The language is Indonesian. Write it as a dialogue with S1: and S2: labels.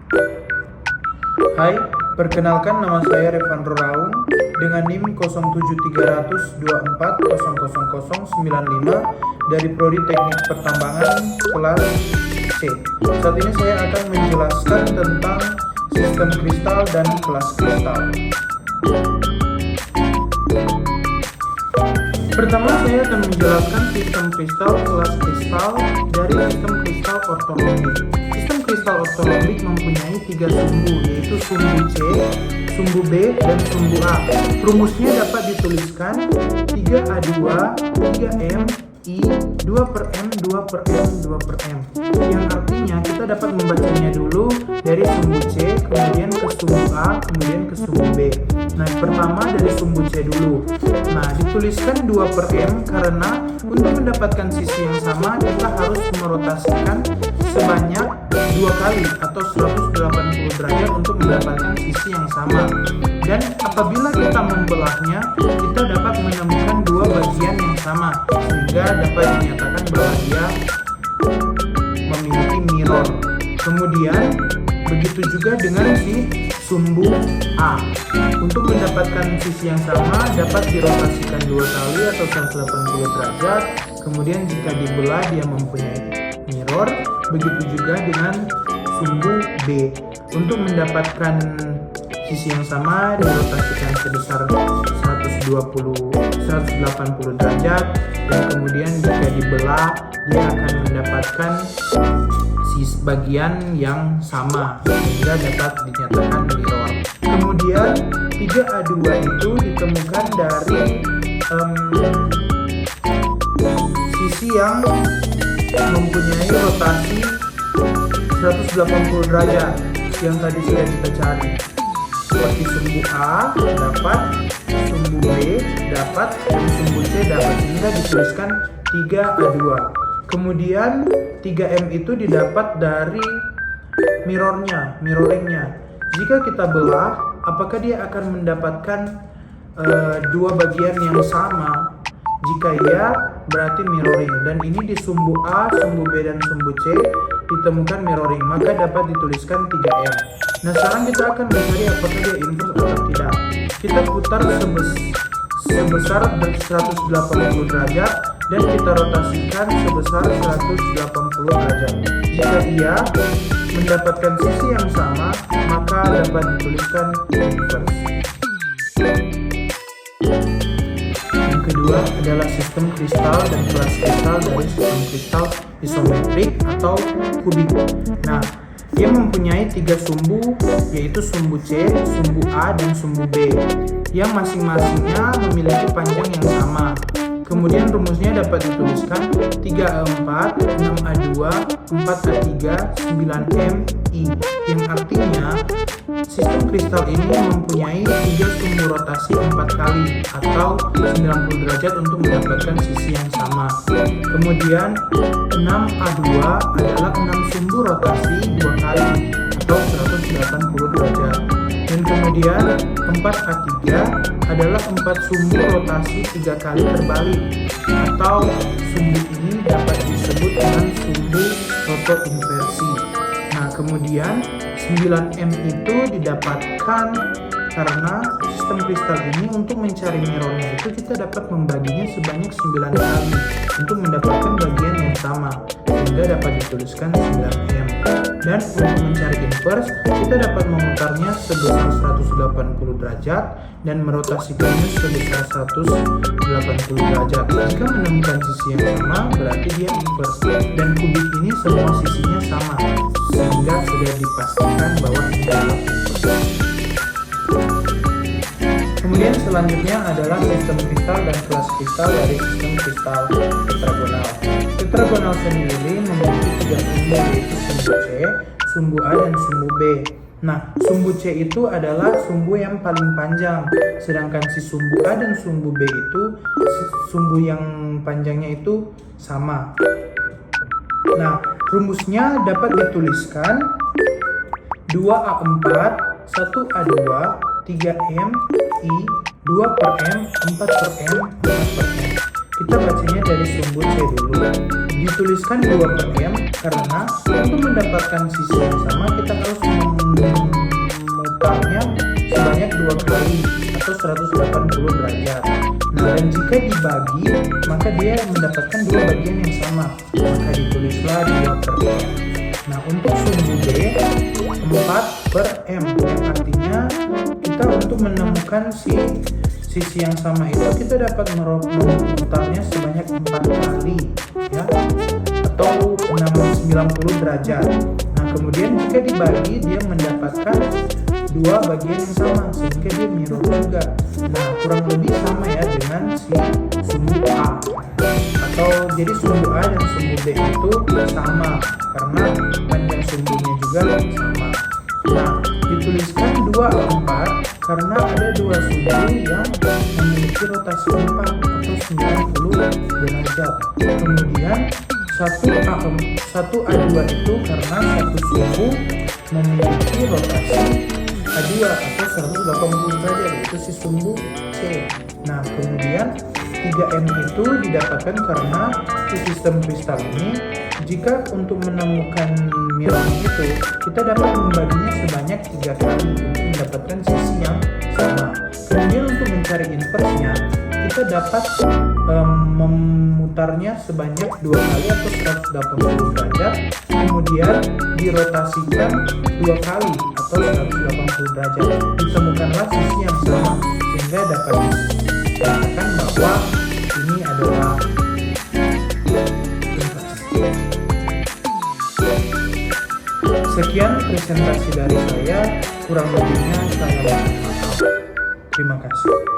S1: Hai, perkenalkan nama saya Revandro Raung dengan NIM 07324000095 dari Prodi Teknik Pertambangan kelas C. Saat ini saya akan menjelaskan tentang sistem kristal dan kelas kristal. Pertama, saya akan menjelaskan sistem kristal, kelas kristal dari sistem kristal ortolombik. Sistem kristal ortolombik mempunyai 3 sumbu, yaitu sumbu C, sumbu B, dan sumbu A. Rumusnya dapat dituliskan 3A2, 3M, I, 2/M, 2/M, 2/M. Yang artinya kita dapat membacanya dulu dari sumbu C, kemudian ke sumbu A, kemudian ke sumbu B. Nah, pertama dari sumbu C dulu. Nah, dituliskan 2/M karena untuk mendapatkan sisi yang sama kita harus merotasikan sebanyak 2 kali atau 180 derajat untuk mendapatkan sisi yang sama. Dan apabila kita membelahnya, kita dapat menemukan 2 bagian yang sama, sehingga dapat dinyatakan bahwa dia memiliki mirror. Kemudian begitu juga dengan si sumbu A. Untuk mendapatkan sisi yang sama dapat dirotasikan 2 kali atau 180 derajat. Kemudian jika dibelah dia mempunyai mirror. Begitu juga dengan sumbu B. Untuk mendapatkan sisi yang sama dirotasikan sebesar 180 derajat, dan kemudian jika dibelah dia akan mendapatkan sisi bagian yang sama sehingga dapat dinyatakan mirror. Kemudian 3A2 itu ditemukan dari sisi yang mempunyai rotasi 180 derajat yang tadi sudah kita cari. Seperti sumbu A dapat, sumbu B dapat, dan sumbu C dapat, sehingga dituliskan 3A2. Kemudian 3M itu didapat dari mirroringnya. Jika kita belah, apakah dia akan mendapatkan 2 bagian yang sama? Jika iya, berarti mirroring. Dan ini di sumbu A, sumbu B, dan sumbu C ditemukan mirroring, maka dapat dituliskan 3M. Nah, sekarang kita akan mencari apakah dia inverse atau tidak. Kita putar sebesar 180 derajat dan kita rotasikan sebesar 180 derajat. Jika iya, mendapatkan sisi yang sama, maka dapat dituliskan inverse. Yang kedua adalah sistem kristal dan kelas kristal dari sistem kristal isometrik atau kubik. Nah, dia mempunyai 3 sumbu, yaitu sumbu C, sumbu A, dan sumbu B, yang masing-masingnya memiliki panjang yang sama. Kemudian rumusnya dapat dituliskan 3A4, 6A2, 4A3, 9M, I, yang artinya sistem kristal ini mempunyai 3 sumbu rotasi 4 kali atau 90 derajat untuk mendapatkan sisi yang sama. Kemudian 6A2 adalah 6 sumbu rotasi 2 kali atau 180 derajat. Dan kemudian 4A3 adalah 4 sumbu rotasi 3 kali terbalik, atau sumbu ini dapat disebut dengan sumbu rotoinversi. Nah, kemudian 9M itu didapatkan karena sistem kristal ini untuk mencari mirrornya itu kita dapat membaginya sebanyak 9 kali untuk mendapatkan bagian yang sama, sehingga dapat dituliskan 9M. Dan untuk mencari inverse, kita dapat memutarnya sebesar 180 derajat dan merotasikannya sebesar 180 derajat. Jika menemukan sisi yang sama, berarti dia inverse. Dan kubik ini semua sisinya sama, sehingga sudah dipastikan bahwa ini adalah inverse. Kemudian selanjutnya adalah sistem kristal dan kelas kristal dari sistem kristal tetragonal. Tetragonal sendiri memiliki 3 sumbu, yaitu sumbu C, sumbu A, dan sumbu B. Nah, sumbu C itu adalah sumbu yang paling panjang, sedangkan si sumbu A dan sumbu B itu sumbu yang panjangnya itu sama. Nah, rumusnya dapat dituliskan 2A4, 1A2, 3M, I, 2/M, 4/M, 5/M. Kita bacanya dari sumbu C dulu. Dituliskan 2/M karena untuk mendapatkan sisi yang sama kita harus 2 kali atau 180 derajat. Nah, dan jika dibagi, maka dia mendapatkan dua bagian yang sama. Maka ditulislah 2/m. Nah, untuk sumbu B 4/m, yang artinya kita untuk menemukan sisi yang sama itu kita dapat memutarnya sebanyak 4 kali ya, atau 90 derajat. Nah, kemudian jika dibagi dia mendapatkan dua bagian yang sama sehingga dia mirror juga. Nah, kurang lebih sama ya dengan si sumbu A, atau jadi sumbu A dan sumbu B itu sama karena panjang sumbunya juga sama. Nah, dituliskan 2/4 karena ada dua sumbu yang memiliki rotasi 4 atau 90 derajat. Kemudian 1A2 itu karena satu sumbu memiliki rotasi A2 atau 180 derajat, yaitu si sumbu C. Nah, kemudian 3M itu didapatkan karena si sistem kristal ini, jika untuk menemukan mirror itu kita dapat membaginya sebanyak 3 kali untuk mendapatkan sisi yang sama. Kemudian untuk mencari inversnya kita dapat memutarnya sebanyak 2 kali atau 180 derajat, kemudian dirotasikan 2 kali atau 180 derajat, ditemukanlah sisi yang sama sehingga dapat dikatakan bahwa ini adalah invers. Sekian presentasi dari saya, kurang lebihnya saya mohon maaf. Terima kasih.